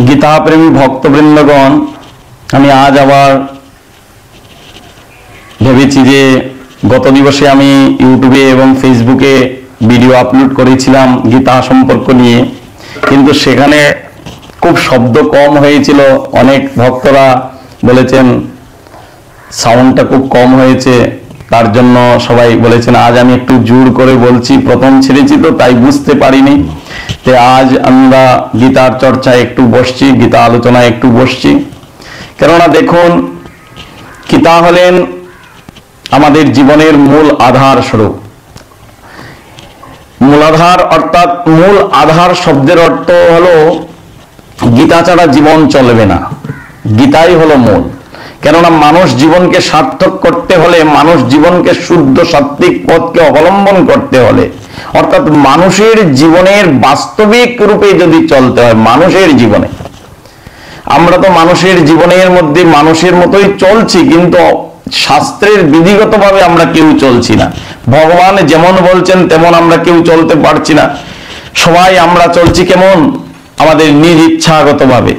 গীতাপ্রেমী ভক্তবৃন্দগণ, আমি আজ আবার ভেবেছি যে গত দিবসে আমি ইউটিউবে এবং ফেসবুকে ভিডিও আপলোড করেছিলাম গীতা সম্পর্ক নিয়ে, কিন্তু সেখানে খুব শব্দ কম হয়েছিল। অনেক ভক্তরা বলেছেন সাউন্ডটা খুব কম হয়েছে, তার জন্য সবাই বলেছেন আজ আমি একটু জোর করে বলছি। প্রথম ছেড়েছি তো তাই বুঝতে পারিনি। তো আজ আমরা গীতার চর্চায় একটু বসছি, গীতা আলোচনায় একটু বসছি। কেননা দেখুন, গীতা হলেন আমাদের জীবনের মূল আধার স্বরূপ। মূলাধার অর্থাৎ মূল আধার শব্দের অর্থ হলো গীতা ছাড়া জীবন চলবে না, গীতাই হলো মূল। কেননা মানুষ জীবনকে সার্থক করতে হলে, মানুষ জীবনকে শুদ্ধ সাত্ত্বিক পথকে অবলম্বন করতে হলে, অর্থাৎ মানুষের জীবনের বাস্তবিক রূপে যদি চলতে হয়, মানুষের জীবনে, আমরা তো মানুষের জীবনের মধ্যে মানুষের মতোই চলছি, কিন্তু শাস্ত্রের বিধিগতভাবে আমরা কেউ চলছি না। ভগবান যেমন বলছেন তেমন আমরা কেউ চলতে পারছি না। সবাই আমরা চলছি কেমন? আমাদের নিজ ইচ্ছাগতভাবে।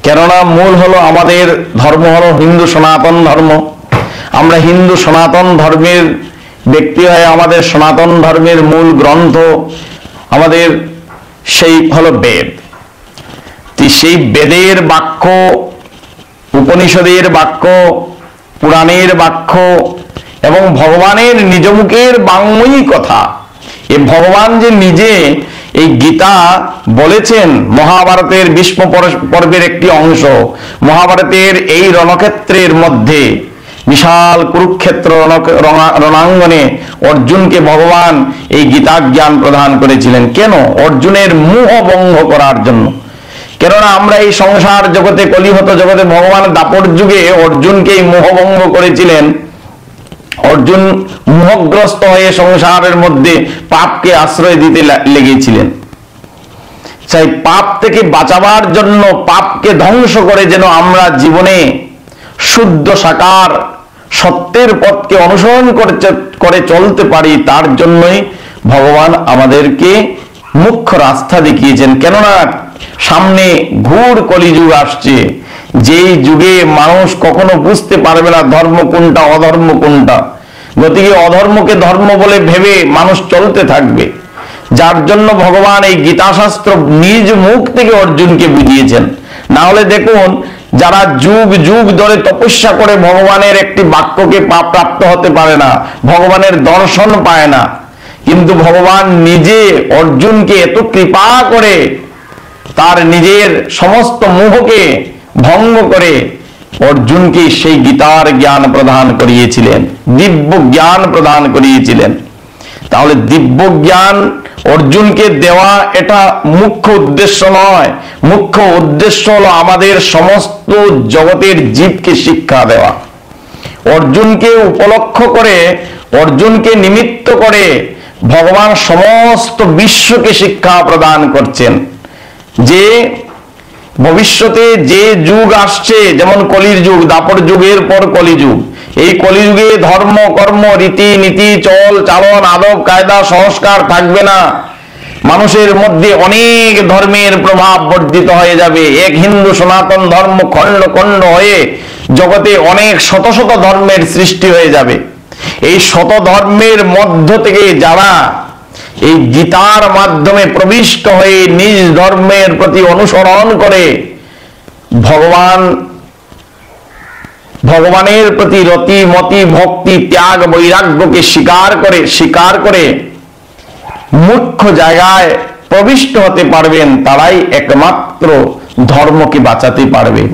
কেননা মূল হলো আমাদের ধর্ম হলো হিন্দু সনাতন ধর্ম। আমরা হিন্দু সনাতন ধর্মের ব্যক্তি হয়ে আমাদের সনাতন ধর্মের মূল গ্রন্থ আমাদের সেই হলো বেদ। সেই বেদের বাক্য, উপনিষদের বাক্য, পুরাণের বাক্য এবং ভগবানের নিজ মুখের বাংময়ী কথা, এ ভগবান যে নিজে এই গীতা বলেছেন, মহাভারতের ভীষ্ম পর্বের একটি অংশ, মহাভারতের এই রণক্ষেত্রের মধ্যে বিশাল কুরুক্ষেত্র রণাঙ্গনে অর্জুনকে ভগবান এই গীতা জ্ঞান প্রদান করেছিলেন। কেন? অর্জুনের মোহ ভঙ্গ করার জন্য। কেননা আমরা এই সংসার জগতে, কলিহত জগতে ভগবান দাপর যুগে অর্জুনকে এই মোহভঙ্গ করেছিলেন। অর্জুন মোহগ্রস্ত হয়ে সংসারের মধ্যে পাপকে আশ্রয় দিতে লেগেছিলেন। সেই পাপ থেকে বাঁচাবার জন্য, পাপকে ধ্বংস করে যেন আমরা জীবনে শুদ্ধ সাকার সত্যের পথকে অনুসরণ করে চলতে পারি, তার জন্যই ভগবান আমাদেরকে মুখ্য রাস্তা দেখিয়েছেন। কেননা সামনে ঘোর কলিযুগ আসছে, যেই যুগে মানুষ কখনো বুঝতে পারবে না ধর্ম কোনটা, অধর্ম কোনটা। গতিকে অধর্মকে ধর্ম বলে ভেবে মানুষ চলতে থাকবে, যার জন্য ভগবান এই গীতাশাস্ত্র নিজ মুখ থেকে অর্জুনকে বুঝিয়েছেন। না হলে দেখুন, যারা যুগ যুগ ধরে তপস্যা করে ভগবানের একটি বাক্যকে প্রাপ্ত হতে পারে না, ভগবানের দর্শন পায় না, কিন্তু ভগবান নিজে অর্জুনকে এত কৃপা করে তার নিজের সমস্ত মোহকে ভঙ্গ করে অর্জুনকে সেই গীতার জ্ঞান প্রদান করিয়েছিলেন, দিব্য জ্ঞান প্রদান করিয়েছিলেন। তাহলে দিব্য জ্ঞান অর্জুনকে দেওয়া এটা মুখ্য উদ্দেশ্য নয়। মুখ্য উদ্দেশ্য হলো আমাদের সমস্ত জগতের জীবকে শিক্ষা দেওয়া। অর্জুনকে উপলক্ষ করে, অর্জুনকে নিমিত্ত করে ভগবান সমস্ত বিশ্বকে শিক্ষা প্রদান করছেন যে ভবিষ্যতে যে যুগ আসছে, যেমন কলির যুগ, দাপর যুগের পর কলিযুগ, এই কলিযুগে ধর্ম, কর্ম, রীতি নীতি, চল চালন, আদব কায়দা, সংস্কার থাকবে না। মানুষের মধ্যে অনেক ধর্মের প্রভাব বর্ধিত হয়ে যাবে। এক হিন্দু সনাতন ধর্ম খণ্ড খণ্ড হয়ে জগতে অনেক শত শত ধর্মের সৃষ্টি হয়ে যাবে। এই শত ধর্মের মধ্য থেকে যারা এই গীতার মাধ্যমে প্রবিষ্ট হয়ে নিজ ধর্মের প্রতি অনুসরণ করে ভগবানের প্রতি রতি মতি ভক্তি ত্যাগ বৈরাগ্যকে স্বীকার করে মুখ্য জায়গায় প্রবিষ্ট হতে পারবেন, তারাই একমাত্র ধর্মকে বাঁচাতে পারবেন।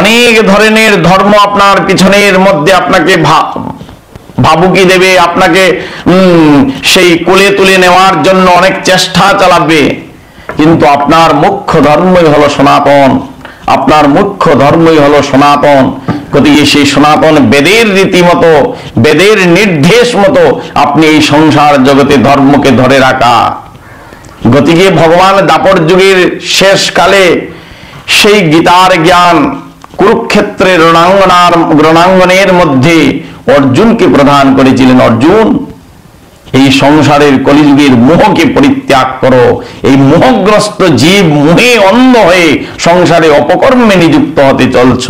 অনেক ধরনের ধর্ম আপনার পিছনের মধ্যে আপনাকে ভাবুকি দেবে, আপনাকে সেই কোলে তুলে নেওয়ার জন্য অনেক চেষ্টা চালাবে, কিন্তু আপনার মুখ্য ধর্মই হলো সনাতন। আপনার মুখ্য ধর্মই হলো সনাতন। গতিকে সেই সনাতন বেদের রীতিমতো, বেদের নির্দেশ মতো আপনি এই সংসার জগতে ধর্মকে ধরে রাখা। গতিকে ভগবান দাপর যুগের শেষকালে সেই গীতার জ্ঞান কুরুক্ষেত্রের রণাঙ্গনের মধ্যে অর্জুনকে প্রদান করেছিলেন। অর্জুন, এই সংসারের কলিযুগের মোহকে পরিত্যাগ করো। এই মোহগ্রস্ত জীব মোহে অন্ধ হয়ে সংসারে অপকর্মে নিযুক্ত হতে চলছ।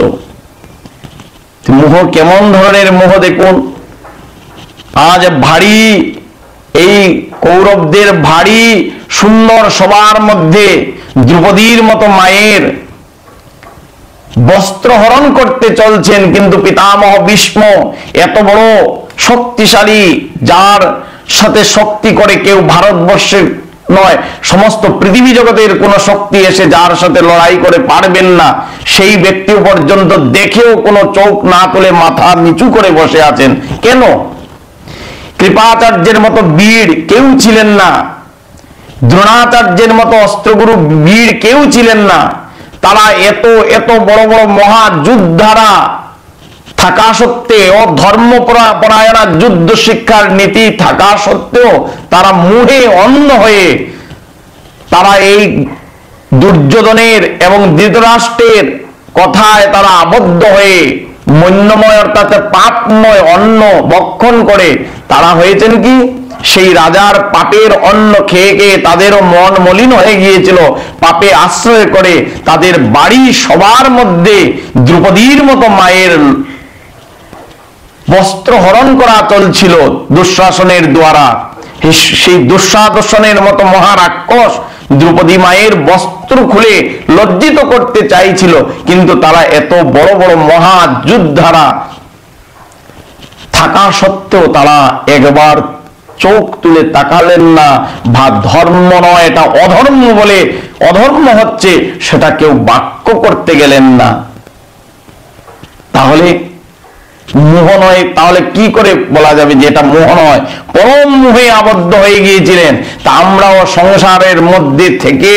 মোহ কেমন ধরনের মোহ দেখুন। আজ ভারী এই কৌরবদের ভারী সুন্দর সবার মধ্যে দ্রৌপদীর মতো মায়ের বস্ত্র হরণ করতে চলছেন, কিন্তু পিতামহ ভীষ্ম এত বড় শক্তিশালী, যার সাথে শক্তি করে কেউ ভারতবর্ষের নয় সমস্ত পৃথিবী জগতের কোন শক্তি এসে যার সাথে লড়াই করে পারবেন না, সেই ব্যক্তি পর্যন্ত দেখেও কোনো চোখ না তুলে মাথা নিচু করে বসে আছেন। কেন? কৃপাচার্যের মতো বীর কেউ ছিলেন না, দ্রোণাচার্যের মতো অস্ত্রগুরু বীর কেউ ছিলেন না। তারা এত এত বড় বড় মহাযুদ্ধারা থাকা সত্ত্বেও, ধর্মপরায়ণা যুদ্ধ শিক্ষার নীতি থাকা সত্ত্বেও তারা মোহে অন্ধ হয়ে তারা এই দুর্যোধনের এবং ধৃতরাষ্ট্রের কথায় তারা আবদ্ধ হয়ে মন্যময় অর্থাৎ পাপময় অন্ন ভক্ষণ করে তারা হয়েছেন কি? সেই রাজার পাপের অন্ন খেয়ে খেয়ে তাদেরও মন মলিন হয়ে গিয়েছিল। পাপে আশ্রয় করে তাদের বাড়ি সবার মধ্যে দ্রৌপদীর মতো মায়ের বস্ত্র হরণ করা চলছিল দুঃশাসনের দ্বারা। সেই দুঃশাসনের মতো মহারাক্ষস দ্রৌপদী মায়ের বস্ত্র খুলে লজ্জিত করতে চাইছিল, কিন্তু তারা এত বড় বড় মহাযুদ্ধারা থাকা সত্ত্বেও তারা একবার চোখ তুলে তাকালেন না। বা ধর্ম নয়, এটা অধর্ম বলে অধর্ম হচ্ছে সেটা কেউ বাক্য করতে গেলেন না। তাহলে মোহ নয়, তাহলে কি করে বলা যাবে যে এটা মোহ নয়? পরম মোহে আবদ্ধ হয়ে গিয়েছিলেন। তা আমরাও সংসারের মধ্যে থেকে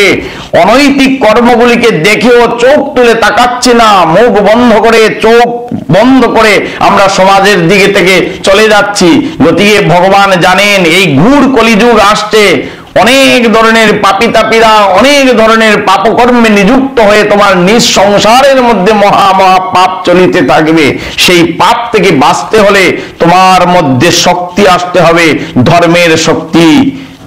অনৈতিক কর্মগুলিকে দেখেও চোখ তুলে তাকাচ্ছি না, মুখ বন্ধ করে চোখ বন্ধ করে আমরা সমাজের দিকে থেকে চলে যাচ্ছি। গতিকে ভগবান জানেন এই ঘুর কলিযুগ আসছে, অনেক ধরনের পাপী তাপীরা অনেক ধরনের পাপকর্মে নিযুক্ত হয়ে তোমার নিজ সংসারের মধ্যে মহা মহা পাপ চলিতে থাকবে। সেই পাপ থেকে বাঁচতে হলে তোমার মধ্যে শক্তি আসতে হবে, ধর্মের শক্তি।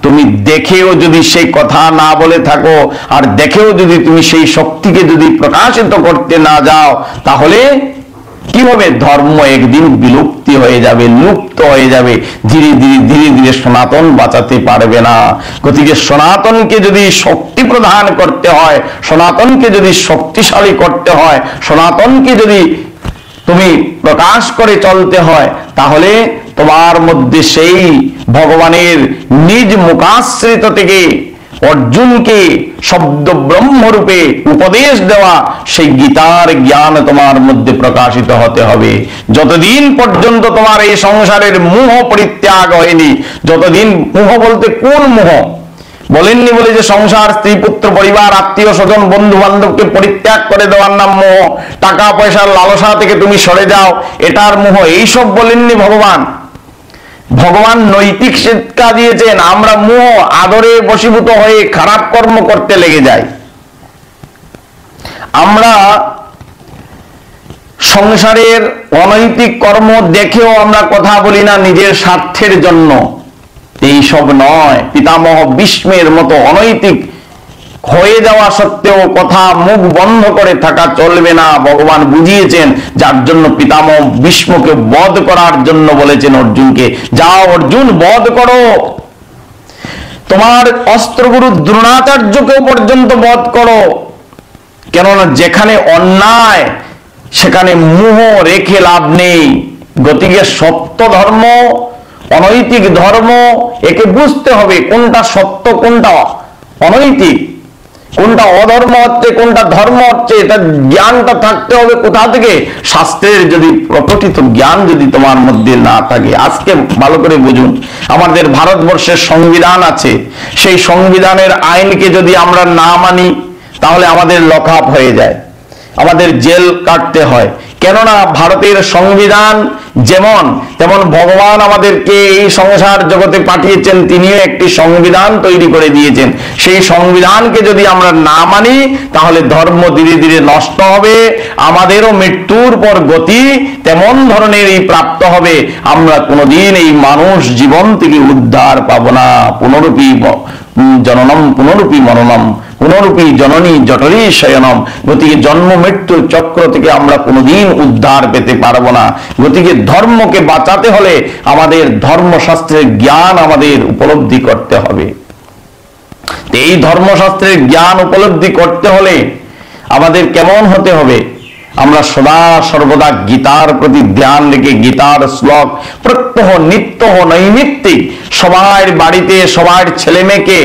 তুমি দেখেও যদি সেই কথা না বলে থাকো, আর দেখেও যদি তুমি সেই শক্তিকে যদি প্রকাশিত করতে না যাও, তাহলে কি হবে? ধর্ম একদিন বিলুপ্তি হয়ে যাবে, লুপ্ত হয়ে যাবে। ধীরে ধীরে ধীরে ধীরে সনাতন বাঁচাতে পারবে না। গতিকে সনাতনকে যদি শক্তি প্রদান করতে হয়, সনাতনকে যদি শক্তিশালী করতে হয়, সনাতনকে যদি তুমি প্রকাশ করে চলতে হয়, তাহলে তোমার মধ্যে সেই ভগবানের নিজ মুখাশ্রিত থেকে অর্জুনকে শব্দ ব্রহ্মরূপে উপদেশ দেওয়া সেই গীতার জ্ঞান তোমার মধ্যে প্রকাশিত হতে হবে। যতদিন পর্যন্ত তোমার এই সংসারের মোহ পরিত্যাগ হয়নি, যতদিন, মোহ বলতে কোন মোহ? বলেননি বলে যে সংসার, স্ত্রী পুত্র পরিবার আত্মীয় স্বজন বন্ধু বান্ধবকে পরিত্যাগ করে দেওয়ার নাম মোহ, টাকা পয়সার লালসা থেকে তুমি সরে যাও এটার মোহ, এইসব বলেননি ভগবান। ভগবান নৈতিক শিক্ষা দিয়েছেন। আমরা মোহ আদরে বশীভূত হয়ে খারাপ কর্ম করতে লেগে যাই। আমরা সংসারের অনৈতিক কর্ম দেখেও আমরা কথা বলি না নিজের স্বার্থের জন্য। এইসব নয়। পিতামহ ভীষ্মের মতো অনৈতিক হয়ে যাওয়া সত্ত্বেও কথা মুখ বন্ধ করে থাকা চলবে না। ভগবান বুঝিয়েছেন, যার জন্য পিতামহ ভীষ্মকে বধ করার জন্য বলেছেন অর্জুনকে, যাও অর্জুন বধ করো। তোমার অস্ত্রগুরু দ্রোণাচার্যকেও পর্যন্ত বধ করো। কেননা যেখানে অন্যায় সেখানে মোহ রেখে লাভ নেই। গতিকে সত্য ধর্ম, অনৈতিক ধর্ম, একে বুঝতে হবে কোনটা সত্য কোনটা অনৈতিক, কোনটা অধর্ম হচ্ছে কোনটা ধর্ম হচ্ছে। এটা জ্ঞানটা থাকতে হবে কোথা থেকে? শাস্ত্রের যদি প্রকটিত জ্ঞান যদি তোমার মধ্যে না থাকে। আজকে ভালো করে বুঝুন, আমাদের ভারতবর্ষের সংবিধান আছে, সেই সংবিধানের আইনকে যদি আমরা না মানি তাহলে আমাদের লক আপ হয়ে যায়, আমাদের জেল কাটতে হয়। কেননা ভারতের সংবিধান যেমন তেমন ভগবান আমাদেরকে এই সংসার জগতে পাঠিয়েছেন, তিনিও একটি সংবিধান তৈরি করে দিয়েছেন। সেই সংবিধানকে যদি আমরা না মানি তাহলে ধর্ম ধীরে ধীরে নষ্ট হবে, আমাদেরও মৃত্যুর পর গতি তেমন ধরনেরই প্রাপ্ত হবে। আমরা কোনোদিন এই মানুষ জীবন থেকে উদ্ধার পাবো না। পুনরূপী জননম পুনরূপী মরণম পুনরূপী জননী জঠরী শয়নম। গতিকে জন্ম মৃত্যুর চক্র থেকে আমরা কোনোদিন উদ্ধার পেতে পারবো না। গতিকে ধর্মকে বাঁচাতে হলে আমাদের ধর্মশাস্ত্রের জ্ঞান আমাদের উপলব্ধি করতে হবে। এই ধর্মশাস্ত্রের জ্ঞান উপলব্ধি করতে হলে আমাদের কেমন হতে হবে? আমরা সদা সর্বদা গীতার প্রতি ধ্যান রেখে গীতার শ্লোক প্রত্যহ নিত্য নৈমিত্তিক সবার বাড়িতে সবার ছেলে মেয়েকে,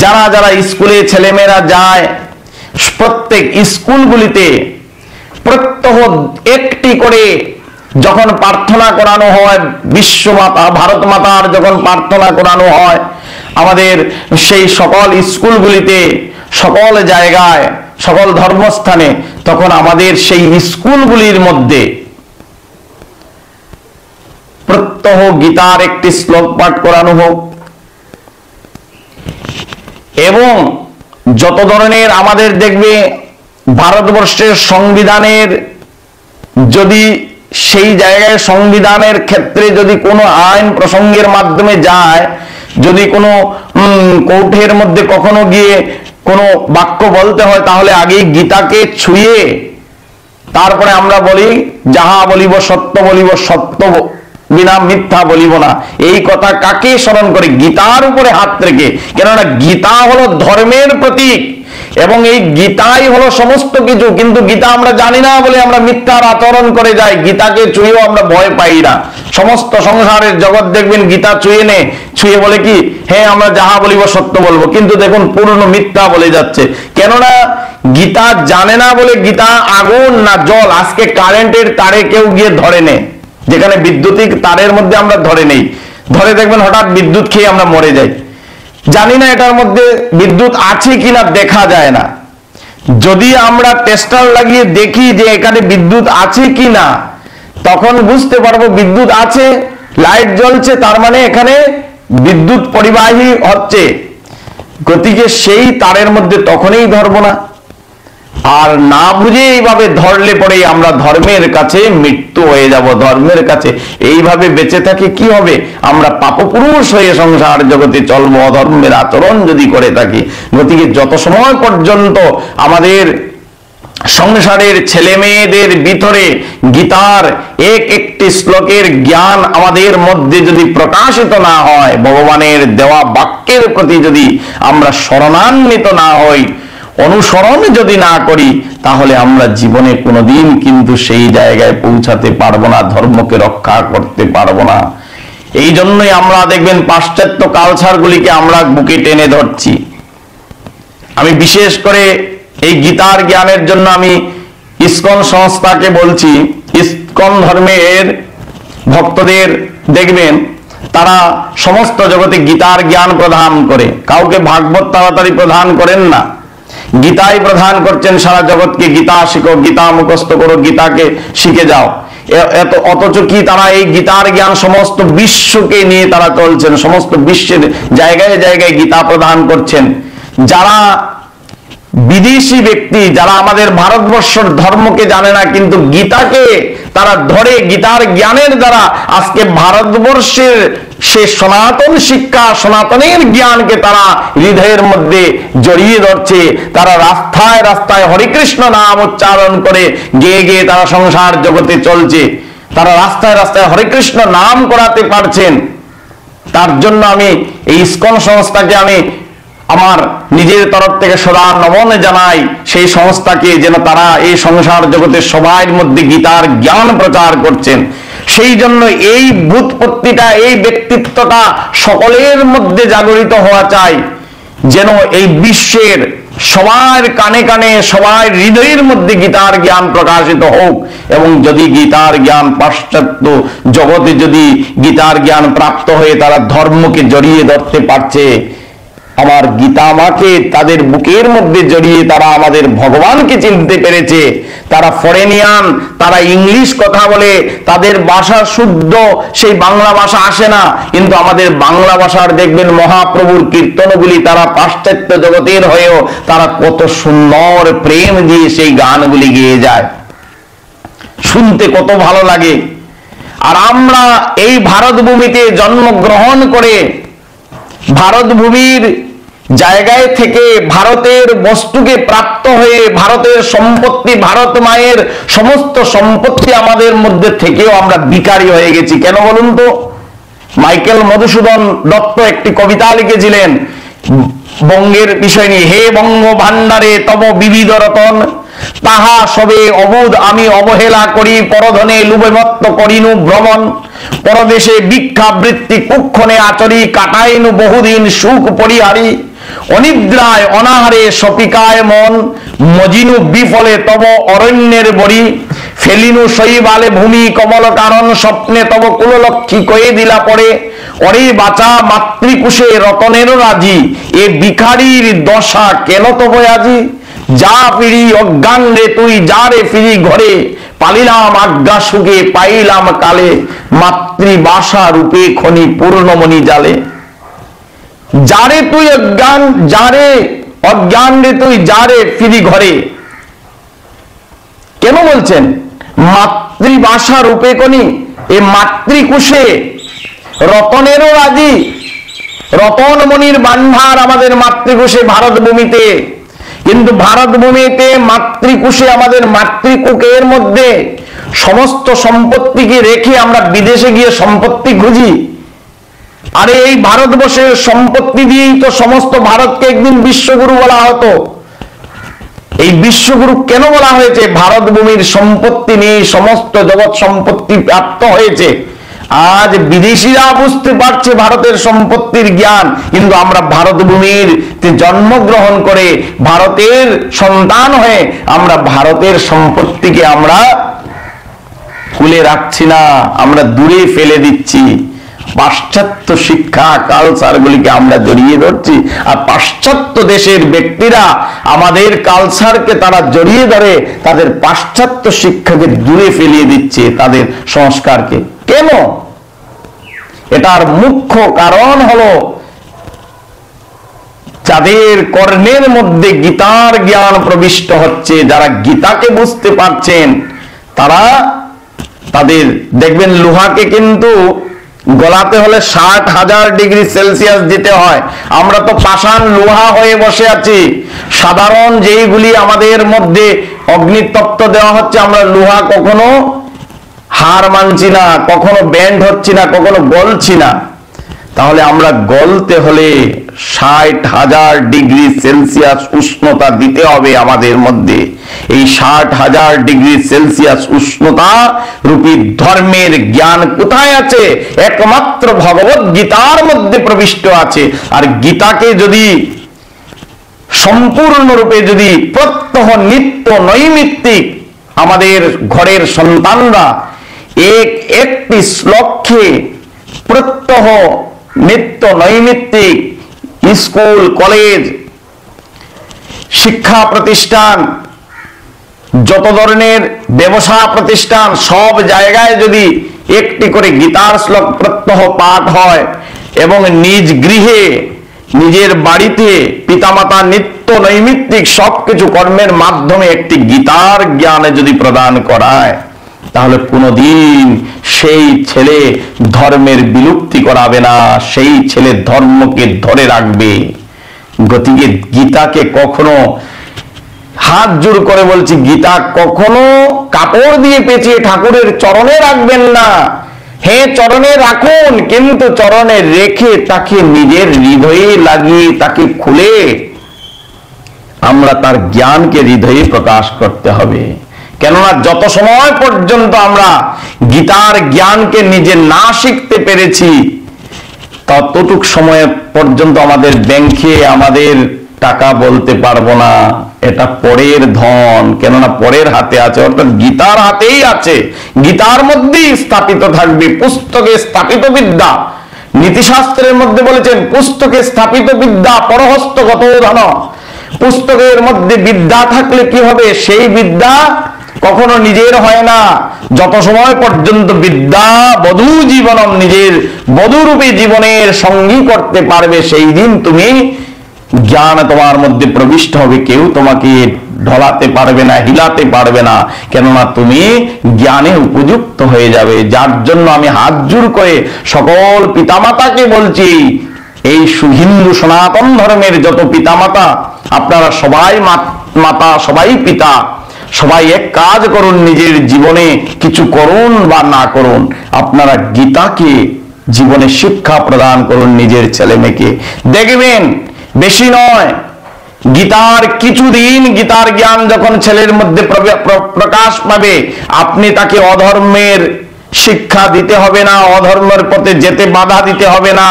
যারা যারা স্কুলে ছেলেমেয়েরা যায়, প্রত্যেক স্কুলগুলিতে প্রত্যহ একটি করে যখন প্রার্থনা করানো হয়, বিশ্বমাতা ভারত মাতার যখন প্রার্থনা করানো হয় আমাদের সেই সকল স্কুলগুলিতে, সকল জায়গায়, সকল ধর্মস্থানে, তখন আমাদের সেই স্কুলগুলির মধ্যে প্রত্যহ গীতার একটি শ্লোক পাঠ করানো হোক। এবং যত ধরনের আমাদের দেখবে ভারতবর্ষের সংবিধানের, যদি সেই জায়গায় সংবিধানের ক্ষেত্রে যদি কোনো আইন প্রসঙ্গের মাধ্যমে যায়, যদি কোনো কোর্টের মধ্যে কখনো গিয়ে কোনো বাক্য বলতে হয়, তাহলে আগে গীতাকে ছুঁয়ে তারপরে আমরা বলি যাহা বলিব সত্য বলিব, সত্য বিনা মিথ্যা বলিব না। এই কথা কাকে স্মরণ করে? গীতার উপরে হাত রেখে। কেননা গীতা হলো ধর্মের প্রতীক এবং এই গীতাই হলো সমস্ত কিছু। কিন্তু গীতা আমরা জানি না বলে আমরা মিথ্যার আচরণ করে যাই, গীতাকে ছুঁয়েও আমরা ভয় পাই না। সমস্ত সংসারের জগৎ দেখবেন গীতা ছুঁয়ে বলে কি, হ্যাঁ আমরা যাহা বলিব সত্য বলবো, কিন্তু দেখুন পূর্ণ মিথ্যা বলে যাচ্ছে। কেননা গীতা জানে না বলে গীতা আগুন না জল, আজকে কারেন্টের তারে কেউ গিয়ে ধরে নেয়, যেখানে বিদ্যুতিক তারের মধ্যে আমরা ধরে নেই, ধরে দেখবেন হঠাৎ বিদ্যুৎ খেয়ে আমরা মরে যাই। জানি না এটার মধ্যে বিদ্যুৎ আছে কিনা, দেখা যায় না। যদি আমরা টেস্টার লাগিয়ে দেখি যে এখানে বিদ্যুৎ আছে কিনা, তখন বুঝতে পারবো বিদ্যুৎ আছে, লাইট জ্বলছে, তার মানে এখানে বিদ্যুৎ পরিবাহী হচ্ছে। গতিকে সেই তারের মধ্যে তখনই ধরবো না। আর না বুঝে এইভাবে ধরলে পরে আমরা ধর্মের কাছে মৃত্যু হয়ে যাব। ধর্মের কাছে এইভাবে বেঁচে থাকি কি হবে? আমরা পাপপুরুষ হয়ে সংসার জগতে চলবো, অধর্মের আচরণ যদি করে থাকি। গতিকে যত সময় পর্যন্ত আমাদের সংসারের ছেলে মেয়েদের ভিতরে গীতার এক একটি শ্লোকের জ্ঞান আমাদের মধ্যে যদি প্রকাশিত না হয়, ভগবানের দেওয়া বাক্যের প্রতি যদি আমরা শরণান্বিত না হই, অনুসরণ যদি না করি, তাহলে আমরা জীবনে কোনোদিন কিন্তু সেই জায়গায় পৌঁছাতে পারবো না, ধর্মকে রক্ষা করতে পারবো না। এই জন্যই আমরা দেখবেন পাশ্চাত্য কালচারগুলিকে আমরা বুকে টেনে ধরছি। আমি বিশেষ করে এই গীতার জ্ঞানের জন্য আমি ইসকন সংস্থাকে বলছি, ইসকন ধর্মের ভক্তদের দেখবেন তারা সমস্ত জগতে গীতার জ্ঞান প্রদান করে, কাউকে ভাগবত তাড়াতাড়ি প্রদান করেন না, গীতাই প্রদান করছেন সারা জগৎকে। গীতা শিখো, গীতা মুখস্থ করো, গীতাকে শিখে যাও। অথচ কি তারা এই গীতার জ্ঞান সমস্ত বিশ্বকে নিয়ে তারা চলছেন, সমস্ত বিশ্বের জায়গায় জায়গায় গীতা প্রদান করছেন। যারা বিদেশি ব্যক্তি, যারা আমাদের ভারতবর্ষের ধর্মকে জানে না, কিন্তু গীতাকে তারা ধরে গীতার জ্ঞানের দ্বারা আজকে ভারতবর্ষের সে সনাতন শিক্ষা, সনাতনের জ্ঞানকে তারা হৃদয়ের মধ্যে জড়িয়ে ধরছে। তারা রাস্তায় রাস্তায় হরে কৃষ্ণ নাম উচ্চারণ করে গেয়ে গেয়ে তারা সংসার জগতে চলছে। তারা রাস্তায় রাস্তায় হরে কৃষ্ণ নাম করাতে পারছেন। তার জন্য আমি এই ইসকন সংস্থাকে আমি আমার নিজের তরফ থেকে সদা নমন জানাই সেই সংস্থাকে, যেন তারা এই সংসার জগতে সবার মধ্যে গীতার জ্ঞান প্রচার করছেন। সেই জন্য এই ভূতপত্তিটা, এই ব্যক্তিত্বটা সকলের মধ্যে জাগরিত হওয়া চাই, যেন এই বিশ্বের সবার কানে কানে, সবার হৃদয়ের মধ্যে গীতার জ্ঞান প্রকাশিত হোক। এবং যদি গীতার জ্ঞান পাশ্চাত্য জগতে যদি গীতার জ্ঞান প্রাপ্ত হয়ে তারা ধর্মকে জড়িয়ে ধরতে পারছে, আমার গীতা মাকে তাদের বুকের মধ্যে জড়িয়ে তারা আমাদের ভগবানকে চিনতে পেরেছে। তারা ফরেনিয়ান, তারা ইংলিশ কথা বলে, তাদের ভাষা শুদ্ধ সেই বাংলা ভাষা আসে না, কিন্তু আমাদের বাংলা ভাষার দেখবেন মহাপ্রভুর কীর্তনগুলি তারা পাশ্চাত্য জগতের হয়েও তারা কত সুন্দর প্রেম দিয়ে সেই গানগুলি গেয়ে যায়, শুনতে কত ভালো লাগে। আর আমরা এই ভারত ভূমিতে জন্মগ্রহণ করে ভারত ভূমির জায়গায় থেকে ভারতের বস্তুকে প্রাপ্ত হয়ে ভারতের সম্পত্তি, ভারত মায়ের সমস্ত সম্পত্তি আমাদের মধ্যে থেকেও আমরা ভিখারি হয়ে গেছি। কেন বলুন তো? মাইকেল মধুসূদন দত্ত একটি কবিতা লিখেছিলেন বঙ্গের বিষয় নিয়ে, হে বঙ্গ ভান্ডারে তব বিবিধ রতন, তাহা সবে অবুধ আমি অবহেলা করি, পরধনে লুবেমত্ত করিনু ভ্রমণ, পরদেশে ভিক্ষাবৃত্তি কুক্ষণে আচরি, কাটাইনু বহুদিন সুখ পরিহারি, অনিদ্রায় অনাহারে সপিকায় মন, মজিনু বিফলে তব অরণ্যের বড়ি, ফেলিনু শৈবালে ভূমি কমল কারণ, স্বপ্নে তব কুললক্ষ্মী কয়ে দিলা পড়ে, অরে বাঁচা মাতৃকুশে রতনেরও রাজি, এ ভিখারির দশা কেন তব আজি, যা ফিরি অজ্ঞান রে তুই যা রে ফিরি ঘরে, পালিলাম আজ্ঞা সুখে পাইলাম কালে, মাতৃবাসা রূপে খনি পূর্ণমণি জালে। যারে তুই অজ্ঞান, যারে অজ্ঞান রে তুই যারে ফিরি ঘরে, কেন বলছেন? মাতৃবাসা রূপে খনি, এ মাতৃকুশে রতনেরও রাজি, রতনমণির ভান্ডার আমাদের মাতৃকুশে ভারত ভূমিতে। কিন্তু ভারত ভূমিতে মাতৃকুশে আমাদের মাতৃকুকের মধ্যে সমস্ত সম্পত্তিকে রেখে আমরা বিদেশে গিয়ে সম্পত্তি খুঁজি। আরে এই ভারতবর্ষের সম্পত্তি দিয়েই তো সমস্ত ভারতকে একদিন বিশ্বগুরু বলা হতো। এই বিশ্বগুরু কেন বলা হয়েছে? ভারত ভূমির সম্পত্তি নিয়ে সমস্ত জগৎ সম্পত্তি প্রাপ্ত হয়েছে। আজ বিদেশিরা বুঝতে পারছে ভারতের সম্পত্তির জ্ঞান, কিন্তু আমরা ভারত ভূমির জন্মগ্রহণ করে ভারতের সন্তান হয়ে আমরা ভারতের সম্পত্তিকে আমরা কুলে রাখছি না, আমরা দূরে ফেলে দিচ্ছি। পাশ্চাত্য শিক্ষা কালচার গুলিকে আমরা জড়িয়ে ধরছি, আর পাশ্চাত্য দেশের ব্যক্তিরা আমাদের কালচারকে তারা জড়িয়ে ধরে তাদের পাশ্চাত্য শিক্ষাকে দূরে ফেলিয়ে দিচ্ছে, তাদের সংস্কারকে। কেন? এটার মুখ্য কারণ হলো যাদের কর্ণের মধ্যে গীতার জ্ঞান প্রবিষ্ট হচ্ছে, যারা গীতাকে বুঝতে পারছেন, তারা তাদের দেখবেন লোহাকে কিন্তু গলাতে হলে 60,000 ডিগ্রি সেলসিয়াস দিতে হয়। আমরা তো পাষাণ লোহা হয়ে বসে আছি। সাধারণ যেইগুলি আমাদের মধ্যে অগ্নিতপ্ত দেওয়া হচ্ছে, আমরা লোহা কখনো হার মানছি না, কখনো ব্যান্ড হচ্ছি না, কখনো গলছি না। তাহলে আমরা গলতে হলে 60,000 ডিগ্রি সেলসিয়াস উষ্ণতা দিতে হবে আমাদের মধ্যে। এই 60,000 ডিগ্রি সেলসিয়াস উষ্ণতা রূপী ধর্মের জ্ঞান কোথায় আছে? একমাত্র ভগবত গীতার মধ্যে প্রবিষ্ট আছে। আর গীতাকে যদি সম্পূর্ণরূপে যদি প্রত্যহ নিত্য নৈমিত্তিক আমাদের ঘরের সন্তানরা একটি শ্লোকে প্রত্যহ নিত্য নৈমিত্তিক স্কুল কলেজ শিক্ষা প্রতিষ্ঠান যত ধরনের ব্যবসা প্রতিষ্ঠান সব জায়গায় যদি একটি করে গীতার শ্লোক প্রত্যহ পাঠ হয় এবং নিজ গৃহে নিজের বাড়িতে পিতামাতা নিত্য নৈমিত্তিক সবকিছু কর্মের মাধ্যমে একটি গীতার জ্ঞানে যদি প্রদান করায়, তাহলে কোনোদিন সেই ছেলে ধর্মের বিলুপ্তি করাবে না, সেই ছেলে ধর্মকে ধরে রাখবে। গতিকে গীতাকে কখনো, হাত জোর করে বলছি, গীতা কখনো কাপড় দিয়ে পেঁচিয়ে ঠাকুরের চরণে রাখবেন না। হ্যাঁ, চরণে রাখুন, কিন্তু চরণে রেখে তাকে নিজের হৃদয়ে লাগিয়ে তাকে খুলে আমরা তার জ্ঞানকে হৃদয়ে প্রকাশ করতে হবে। কেননা যত সময় পর্যন্ত আমরা গীতার জ্ঞানকে নিজে না শিখতে পেরেছি, ততটুক সময় পর্যন্ত আমাদের ব্যাংকে আমাদের টাকা বলতে পারবো না এটা পরের ধন, কেননা পরের হাতে আছে, অর্থাৎ গীতার হাতেই আছে। গীতার মধ্যেই স্থাপিত থাকবে, পুস্তকে স্থাপিত বিদ্যা। নীতিশাস্ত্রের মধ্যে বলেছেন পুস্তকে স্থাপিত বিদ্যা পরহস্তগত ধন। পুস্তকের মধ্যে বিদ্যা থাকলে কি হবে? সেই বিদ্যা কখনো নিজের হয় না। যত সময় পর্যন্ত বিদ্যা বধূ জীবনম, নিজের বধূরূপী জীবনের সঙ্গী করতে পারবে, সেই দিন তুমি জ্ঞান তোমার মধ্যে প্রবিষ্ট হবে। কেউ তোমাকে ঢলাতে পারবে না, হিলাতে পারবে না, কেননা তুমি জ্ঞানে উপযুক্ত হয়ে যাবে। যার জন্য আমি হাত জোড় করে সকল পিতামাতাকে বলছি, এই হিন্দু সনাতন ধর্মের যত পিতামাতা, আপনারা সবাই মাতা, সবাই পিতা, সবাই এক কাজ করুন, নিজের জীবনে কিছু করুন বা না করুন, আপনারা গীতাকে জীবনে শিক্ষা প্রদান করুন নিজের ছেলে মেয়েকে। দেখবেন বেশি নয়, গীতার কিছুদিন, গীতার জ্ঞান যখন ছেলের মধ্যে প্রকাশ পাবে, আপনি তাকে অধর্মের শিক্ষা দিতে হবে না, অধর্মের পথে যেতে বাধা দিতে হবে না।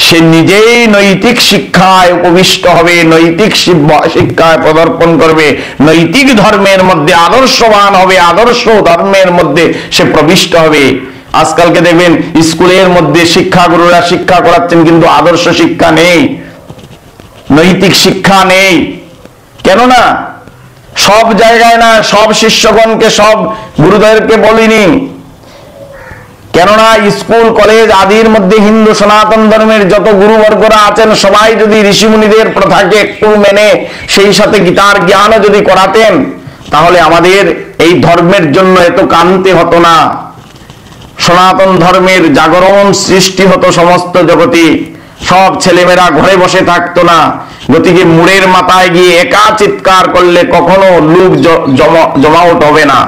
সে নিজেই নৈতিক শিক্ষায় উপবিষ্ট হবে, নৈতিক শিক্ষায় পদার্পণ করবে, নৈতিক ধর্মের মধ্যে আদর্শবান হবে, আদর্শ ধর্মের মধ্যে সে প্রবিষ্ট হবে। আজকালকে দেখবেন স্কুলের মধ্যে শিক্ষাগুরুরা শিক্ষা করাচ্ছেন, কিন্তু আদর্শ শিক্ষা নেই, নৈতিক শিক্ষা নেই। কেননা সব জায়গায় না, সব শিষ্যগণকে, সব গুরুদেরকে বলিনি, কেননা স্কুল কলেজ আদির মধ্যে হিন্দু সনাতন ধর্মের যত গুরুবর্গরা আছেন, সবাই যদি ঋষিমুনিদের প্রথাকে একটু মেনে সেই সাথে গীতার জ্ঞানও যদি করাতেন, তাহলে আমাদের এই ধর্মের জন্য এত কান্তি হতো না, সনাতন ধর্মের জাগরণ সৃষ্টি হতো সমস্ত জগতে, সব ছেলেমেয়েরা ঘরে বসে থাকতো না। গতিকে মুড়ের মাথায় গিয়ে একা চিৎকার করলে কখনো লোক জমাউট হবে না।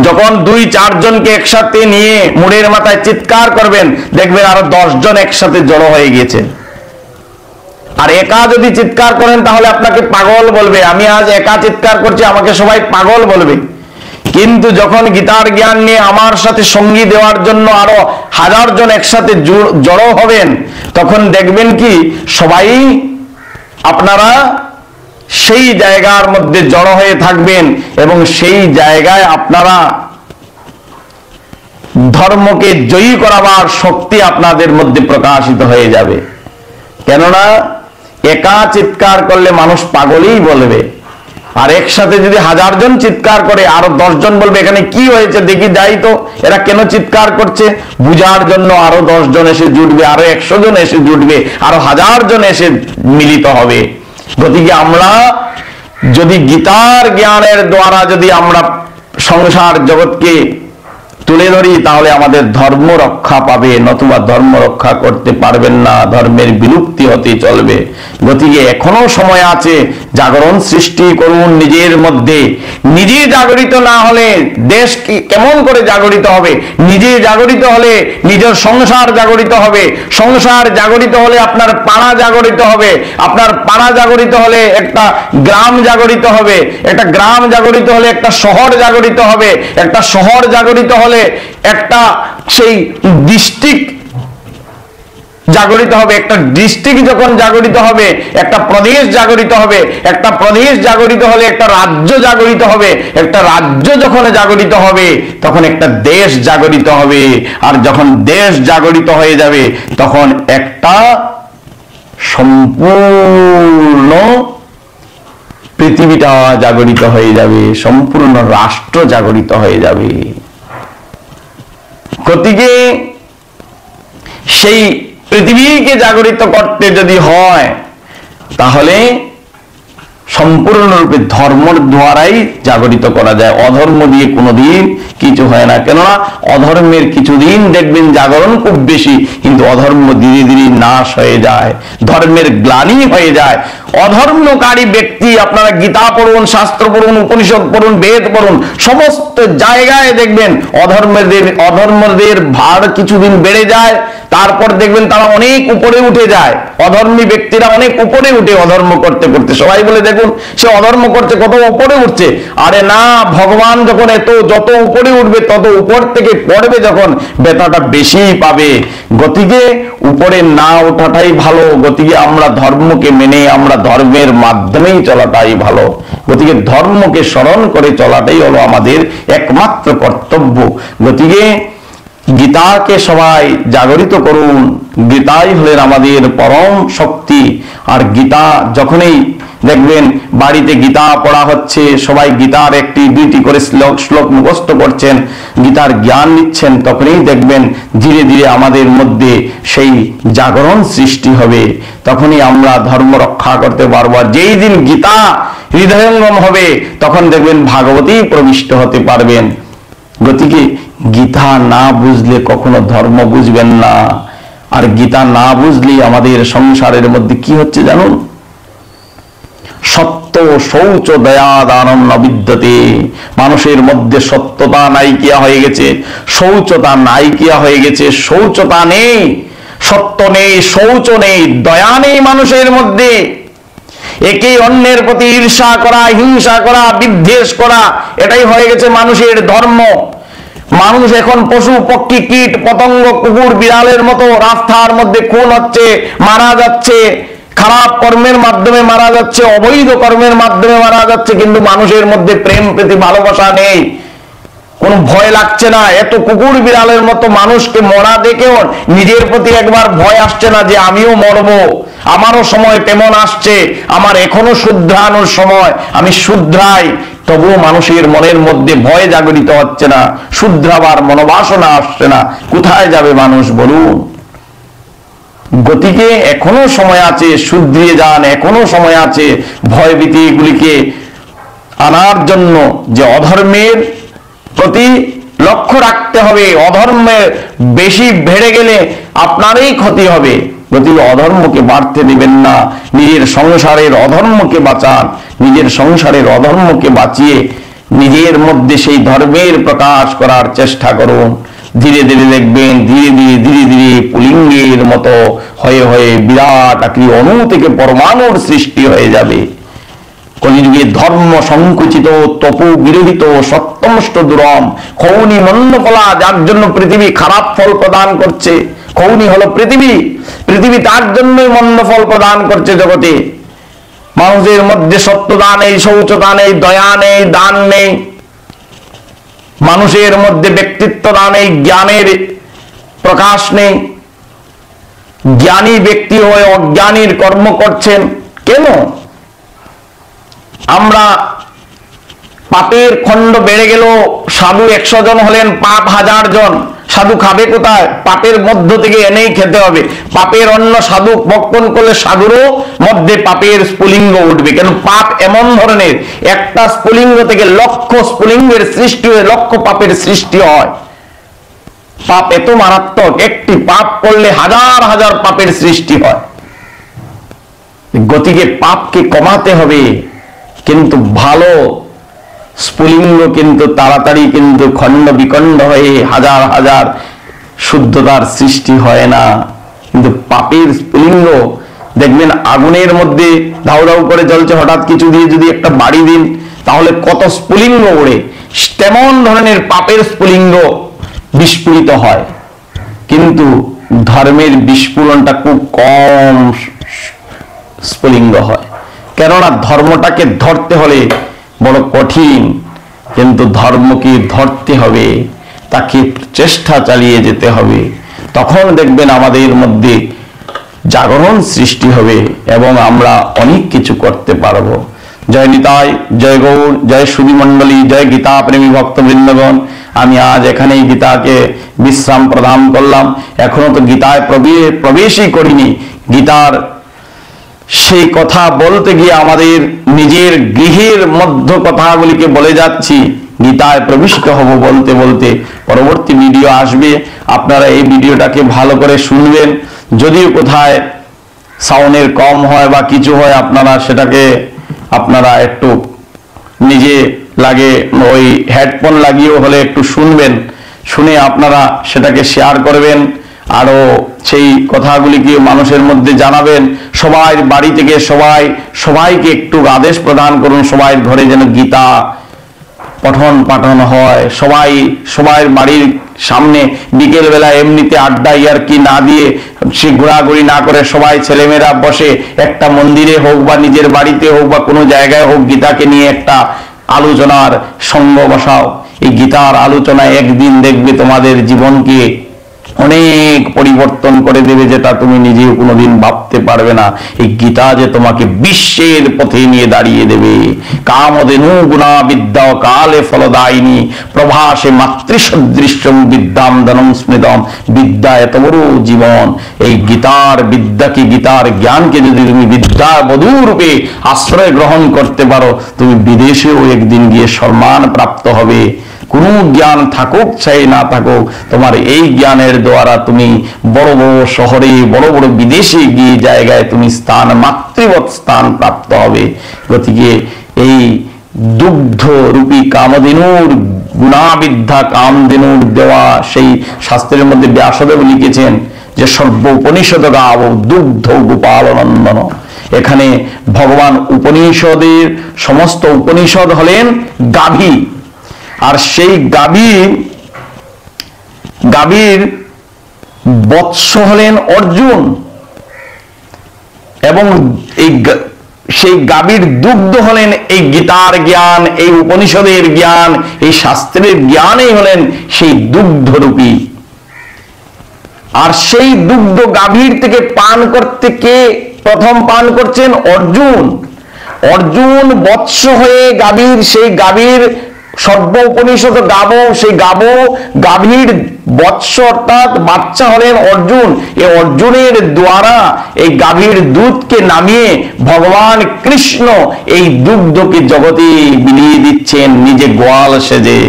যখন 2-4 জনকে একসাথে নিয়ে মুড়ের মাথায় চিৎকার করবেন, দেখবেন আরো 10 জন একসাথে জড়ো হয়ে গেছে। আর একা যদি চিৎকার করেন তাহলে আপনাকে পাগল বলবে, আমি আজ একা চিৎকার করছি, আমাকে সবাই পাগল বলবে। কিন্তু যখন গীতার জ্ঞান নিয়ে আমার সাথে সঙ্গী দেওয়ার জন্য আরো 1000 জন একসাথে জড়ো হবেন, তখন দেখবেন কি সবাই আপনারা সেই জায়গার মধ্যে জড়ো হয়ে থাকবেন, এবং সেই জায়গায় আপনারা ধর্মকে জয়ী করাবার শক্তি আপনাদের মধ্যে প্রকাশিত হয়ে যাবে। কেননা একা চিৎকার করলে মানুষ পাগলই বলবে, আর একসাথে যদি 1000 জন চিৎকার করে, আরো 10 জন বলবে এখানে কি হয়েছে দেখি যাই তো, এরা কেন চিৎকার করছে, বুঝার জন্য আরো 10 জন এসে জুটবে, আরো 100 জন এসে জুটবে, আরো 1000 জন এসে মিলিত হবে। গতিকে আমরা যদি গীতার জ্ঞানের দ্বারা যদি আমরা সংসার জগৎকে তুলে ধরি, তাহলে আমাদের ধর্ম রক্ষা পাবে, নতুবা ধর্ম রক্ষা করতে পারবেন না, ধর্মের বিলুপ্তি হতে চলবে। গতিকে এখনো সময় আছে, জাগরণ সৃষ্টি করুন নিজের মধ্যে। নিজে জাগরিত না হলে দেশ কেমন করে জাগরিত হবে? নিজে জাগরিত হলে নিজের সংসার জাগরিত হবে, সংসার জাগরিত হলে আপনার পাড়া জাগরিত হবে, আপনার পাড়া জাগরিত হলে একটা গ্রাম জাগরিত হবে, একটা গ্রাম জাগরিত হলে একটা শহর জাগরিত হবে, একটা শহর জাগরিত হলে একটা সেই ডিস্ট্রিক্ট জাগরিত হবে, একটা ডিস্ট্রিক্ট যখন জাগরিত হবে একটা প্রদেশ জাগরিত হবে, একটা প্রদেশ জাগরিত হলে একটা রাজ্য জাগরিত হবে, একটা রাজ্য যখন জাগরিত হবে তখন একটা দেশ জাগরিত হবে, আর যখন দেশ জাগরিত হয়ে যাবে তখন একটা সম্পূর্ণ পৃথিবীটা জাগরিত হয়ে যাবে, সম্পূর্ণ রাষ্ট্র জাগরিত হয়ে যাবে। গতিকে সেই পৃথিবীকে জাগরিত করতে যদি হয়, তাহলে সম্পূর্ণরূপে ধর্মের দ্বারাই জাগরিত করা যায়, অধর্ম দিয়ে কোনোদিন কিছু হয় না। কেননা অধর্মের কিছুদিন দেখবেন জাগরণ খুব বেশি, কিন্তু অধর্ম ধীরে ধীরে নাশ হয়ে যায়, ধর্মের গ্লানি হয়ে যায়। অধর্মকারী ব্যক্তি, আপনারা গীতা পড়ুন, শাস্ত্র পড়ুন, উপনিষদ পড়ুন, বেদ পড়ুন, সমস্ত জায়গায় দেখবেন অধর্মদের ভার কিছুদিন বেড়ে যায়, তারপর দেখবেন তারা অনেক উপরে উঠে যায়। অধর্মী ব্যক্তিরা অনেক উপরে উঠে অধর্ম করতে করতে, সবাই বলে দেখুন সে অধর্ম করছে, কত উপরে উঠছে। আরে না, ভগবান যখন যত উপরে উঠবে তত উপর থেকে পড়বে, যখন বেতাটা বেশি পাবে। গতিকে উপরে না ওঠাটাই ভালো। গতিকে আমরা ধর্মকে মেনে, আমরা ধর্মের মাধ্যমেই চলাটাই ভালো। গতিকে ধর্মকে স্মরণ করে চলাটাই হলো আমাদের একমাত্র কর্তব্য। গতিকে গীতাকে সবাই জাগরিত করুন। গীতাই হলেন আমাদের পরম শক্তি। আর গীতা যখনই দেখবেন বাড়িতে গীতা পড়া হচ্ছে, সবাই গীতার একটি দুইটি করে শ্লোক মুখস্থ করছেন, গীতার জ্ঞান নিচ্ছেন, তখনই দেখবেন ধীরে ধীরে আমাদের মধ্যে সেই জাগরণ সৃষ্টি হবে। তখনই আমরা ধর্ম রক্ষা করতে পারবো। আর যেই দিন গীতা হৃদয়ঙ্গম হবে তখন দেখবেন ভাগবতী প্রবিষ্ট হতে পারবেন। গতিকে গীতা না বুঝলে কখনো ধর্ম বুঝবেন না। আর গীতা না বুঝলে আমাদের সংসারের মধ্যে কি হচ্ছে জানুন? সত্য শৌচ দয়া দানম ন বিদ্যতে। মানুষের মধ্যে সত্যতা নাইকিয়া হয়ে গেছে, শৌচতা নাইকিয়া হয়ে গেছে। শৌচতা নেই, সত্য নেই, শৌচ নেই, দয়া নেই মানুষের মধ্যে। একে অন্যের প্রতি ঈর্ষা করা, হিংসা করা, বিদ্বেষ করা, এটাই হয়ে গেছে মানুষের ধর্ম। মানুষ এখন পশু পক্ষী কীট পতঙ্গ কুকুর বিড়ালের মতো রাস্তার মধ্যে খুন হচ্ছে, মারা যাচ্ছে, খারাপ কর্মের মাধ্যমে মারা যাচ্ছে, অবৈধ কর্মের মাধ্যমে মারা যাচ্ছে, কিন্তু মানুষের মধ্যে প্রেম প্রীতি ভালোবাসা নেই, কোন ভয় লাগছে না। এত কুকুর বিড়ালের মতো মানুষকে মরা দেখেও নিজের প্রতি একবার ভয় আসছে না যে আমিও মরবো, আমারও সময় তেমন আসছে, আমার এখনো শুধরানোর সময়, আমি শুধরাই। তবুও মানুষের মনের মধ্যে ভয় জাগরিত হচ্ছে না, শুধরাবার মনোবাসনা আসছে না। কোথায় যাবে মানুষ বলুন? গতিকে এখনো সময় আছে, শুধরিয়ে যান, এখনো সময় আছে ভয়ভীতি এগুলিকে আনার জন্য। যে অধর্মের প্রতি লক্ষ্য রাখতে হবে, অধর্মে বেশি বেড়ে গেলে আপনারই ক্ষতি হবে। গতিকে অধর্মকে বাড়তে দিবেন না, নিজের সংসারের অধর্মকে বাঁচান, নিজের সংসারের অধর্মকে বাঁচিয়ে নিজের মধ্যে সেই ধর্মের প্রকাশ করার চেষ্টা করুন। ধীরে ধীরে দেখবেন ধীরে ধীরে পুলিঙ্গের মতো হয়ে হয়ে বিরাট আকৃতি অণু থেকে পরমাণুর সৃষ্টি হয়ে যাবে। কলিযুগে ধর্ম সংকুচিত, তপু বিরোহিত, সত্যমষ্ট দুরম, খৌনি মন্ডফলা, যার জন্য পৃথিবী খারাপ ফল প্রদান করছে। খৌনি হলো পৃথিবী, পৃথিবী তার জন্যই মন্দ ফল প্রদান করছে জগতে। মানুষের মধ্যে সত্যতা নেই, শৌচতা নেই, দয়া নেই, দান নেই, মানুষের মধ্যে ব্যক্তিত্বতা নেই, জ্ঞানের প্রকাশ নেই। জ্ঞানী ব্যক্তি হয়ে অজ্ঞানীর কর্ম করছেন কেন? আমরা পাপের খণ্ড বেড়ে গেল, সাধু 100 জন হলেন, পাপ 1000 জন। সাধু খাবে কোথায়? পাপের মধ্য থেকে এনেই খেতে হবে। পাপের অন্ন সাধু ভক্ষণ করলে সাধুরও মধ্যে পাপের স্ফুলিঙ্গ উঠবে। কেন? পাপ এমন ধরনের, একটা স্ফুলিঙ্গ থেকে লক্ষ স্ফুলিঙ্গের সৃষ্টি হয়ে লক্ষ পাপের সৃষ্টি হয়। পাপ এত মারাত্মক, একটি পাপ করলে হাজার হাজার পাপের সৃষ্টি হয়। গতিকে পাপকে কমাতে হবে, কিন্তু ভালো স্ফুলিঙ্গ কিন্তু তাড়াতাড়ি কিন্তু খণ্ড বিখণ্ড হয়ে হাজার হাজার শুদ্ধতার সৃষ্টি হয় না। কিন্তু পাপের স্ফুলিঙ্গ দেখবেন আগুনের মধ্যে ধাউ ধাউ করে জ্বলছে, হঠাৎ কিছু দিয়ে যদি একটা বাড়ি দিন তাহলে কত স্ফুলিঙ্গ ওড়ে। তেমন ধরনের পাপের স্ফুলিঙ্গ বিস্ফোরিত হয়, কিন্তু ধর্মের বিস্ফোরণটা খুব কম স্ফুলিঙ্গ হয়। কেননা ধর্মটাকে ধরতে হলে বড় কঠিন, কিন্তু ধর্মকে ধরতে হবে, তাকে চেষ্টা চালিয়ে যেতে হবে। তখন দেখবেন আমাদের মধ্যে জাগরণ সৃষ্টি হবে এবং আমরা অনেক কিছু করতে পারবো। জয় নিতাই, জয় গৌর, জয় সুধী মণ্ডলী, জয় গীতা প্রেমী ভক্তবৃন্দগণ। আমি আজ এখানেই গীতাকে বিশ্রাম প্রদান করলাম। এখনো তো গীতায় প্রবেশই করিনি। গীতার সেই কথা বলতে গিয়ে আমাদের নিজের গৃহের মধ্য কথাগুলিকে বলে যাচ্ছি, গীতায় প্রবিষ্ট হব বলতে বলতে। পরবর্তী ভিডিও আসবে, আপনারা এই ভিডিওটাকে ভালো করে শুনবেন। যদিও কোথায় সাউন্ডের কম হয় বা কিছু হয়, আপনারা সেটাকে আপনারা একটু নিজে লাগে ওই হেডফোন লাগিয়েও হলে একটু শুনবেন, শুনে আপনারা সেটাকে শেয়ার করবেন, আরো সেই কথাগুলিকে মানুষের মধ্যে জানাবেন। সবাই বাড়ি থেকে সবাইকে একটু আদেশ প্রদান করুন, সবাই ঘরে যেন গীতা পঠন পাঠন হয়। সবাই বাড়ির সামনে বিকেল বেলা এমনিতে আড্ডা ইয়ার্কি না দিয়ে, সে ঘোরাঘুরি না করে, সবাই ছেলেমেয়েরা বসে একটা মন্দিরে হোক বা নিজের বাড়িতে হোক বা কোনো জায়গায় হোক, গীতাকে নিয়ে একটা আলোচনার সঙ্গ বসাও। এই গীতার আলোচনা একদিন দেখবে তোমাদের জীবনকে অনেক পরিবর্তন করে দেবে, যেটা তুমি নিজেও কোনোদিন ভাবতে পারবে না। এই গীতা যে তোমাকে বিশ্বের পথে নিয়ে দাঁড়িয়ে দেবে। কামধেনু গুণা বিদ্যা কালে ফলদায়িনী প্রভাসে মাতৃসদৃশ্যম বিদ্যাম ধনম স্মৃতম। বিদ্যা এত বড় জীবন। এই গীতার বিদ্যাকে, গীতার জ্ঞানকে যদি তুমি বিদ্যা বধূ রূপে আশ্রয় গ্রহণ করতে পারো, তুমি বিদেশেও একদিন গিয়ে সম্মান প্রাপ্ত হবে। কোনো জ্ঞান থাকুক চাই না থাকুক, তোমার এই জ্ঞানের দ্বারা তুমি বড় বড় শহরে, বড় বড় বিদেশে গিয়ে জায়গায় তুমি স্থান, মাতৃবৎ স্থান প্রাপ্ত হবে। গতিকে এই দুগ্ধ রূপী কামধেনুর গুণাবিদ্যা, কামধেনুর দেওয়া সেই শাস্ত্রের মধ্যে ব্যাসদেব লিখেছেন যে সর্ব উপনিষদ গাব দুগ্ধ গোপালনন্দন। এখানে ভগবান উপনিষদের সমস্ত উপনিষদ হলেন গাভী, আর সেই গাভীর বৎস হলেন অর্জুন, এবং সেই গাভীর দুগ্ধ হলেন এই গীতার জ্ঞান, এই উপনিষদের জ্ঞান, এই শাস্ত্রের জ্ঞানই হলেন সেই দুগ্ধরূপী। আর সেই দুগ্ধ গাভীর থেকে পান করতে কে প্রথম পান করছেন? অর্জুন। অর্জুন বৎস হয়ে গাভীর, সেই গাভীর সর্ব উপনিষদ গাবো, সেই গাভীর বৎস অর্থাৎ বাচ্চা হলেন অর্জুন। এই অর্জুনের দ্বারা এই গাভীর দুধকে নামিয়ে ভগবান কৃষ্ণ এই দুগ্ধকে জগতে বিলিয়ে দিচ্ছেন নিজে গোয়াল সেজে।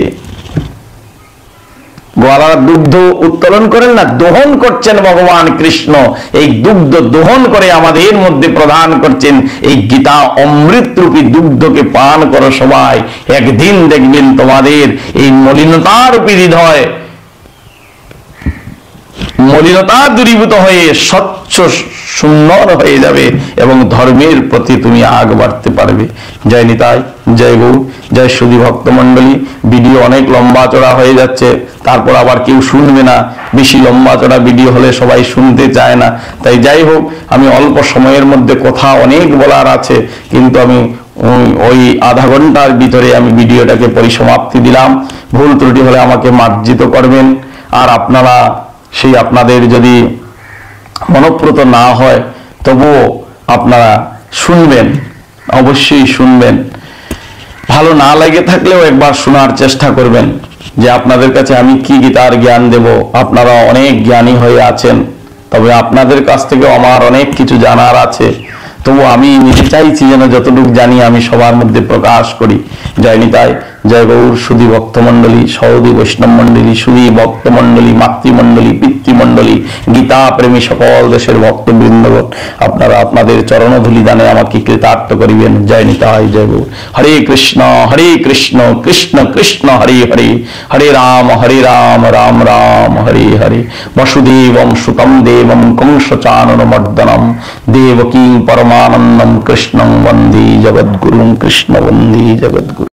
গোয়ালার দুগ্ধ উত্তোলন করেন না, দহন করছেন ভগবান কৃষ্ণ। এই দুগ্ধ দহন করে আমাদের মধ্যে প্রদান করছেন এই গীতা অমৃত রূপী দুগ্ধকে পান করো সবাই। একদিন দেখবেন তোমাদের এই মলিনতা রূপী হৃদয় মলিনতা দূরীভূত হয়ে স্বচ্ছ সুন্দর হয়ে যাবে এবং ধর্মের প্রতি তুমি আগ বাড়তে পারবে। জয় নিতাই, জয় গৌর, জয় সুধী ভক্ত মন্ডলী। ভিডিও অনেক লম্বা চড়া হয়ে যাচ্ছে, তারপর আবার কেউ শুনবে না। বেশি লম্বা চড়া ভিডিও হলে সবাই শুনতে চায় না। তাই যাই হোক, আমি অল্প সময়ের মধ্যে কথা অনেক বলার আছে, কিন্তু আমি ওই আধা ঘন্টার ভিতরে আমি ভিডিওটাকে পরিসমাপ্তি দিলাম। ভুল ত্রুটি হলে আমাকে মার্জিত করবেন। আর আপনারা সেই আপনাদের যদি মনপ্রত না হয় তবুও আপনারা শুনবেন, অবশ্যই শুনবেন। ভালো না লাগে থাকলেও একবার শোনার চেষ্টা করবেন যে আপনাদের কাছে আমি কি গীতার জ্ঞান দেব। আপনারা অনেক জ্ঞানী হয়ে আছেন, তবে আপনাদের কাছ থেকে আমার অনেক কিছু জানার আছে। তবু আমি নিজে চাইছি যেন যতটুকু জানি আমি সবার মধ্যে প্রকাশ করি। জয় নিতাই, জয় গৌর, সুধী ভক্তমন্ডলী, সহদী বৈষ্ণব মন্ডলী, সুধী ভক্তমন্ডলী, মাতৃমন্ডলী, পিতৃমন্ডলী, গীতা প্রেমী সকল দেশের ভক্তবৃন্দগণ, আপনারা আপনাদের চরণধূলি দানে আমাকে কৃতার্থ করিবেন। জয় নিতাই, জয় গৌর। হরে কৃষ্ণ কৃষ্ণ কৃষ্ণ হরে হরে, হরে রাম রাম রাম হরে হরে। বসুদেবম সুতম দেবম কংসচাননমর্দনম দেবকী পরমানন্দম কৃষ্ণং বন্দে জগদ্গুরুং, কৃষ্ণ বন্দে জগদ্গুরু।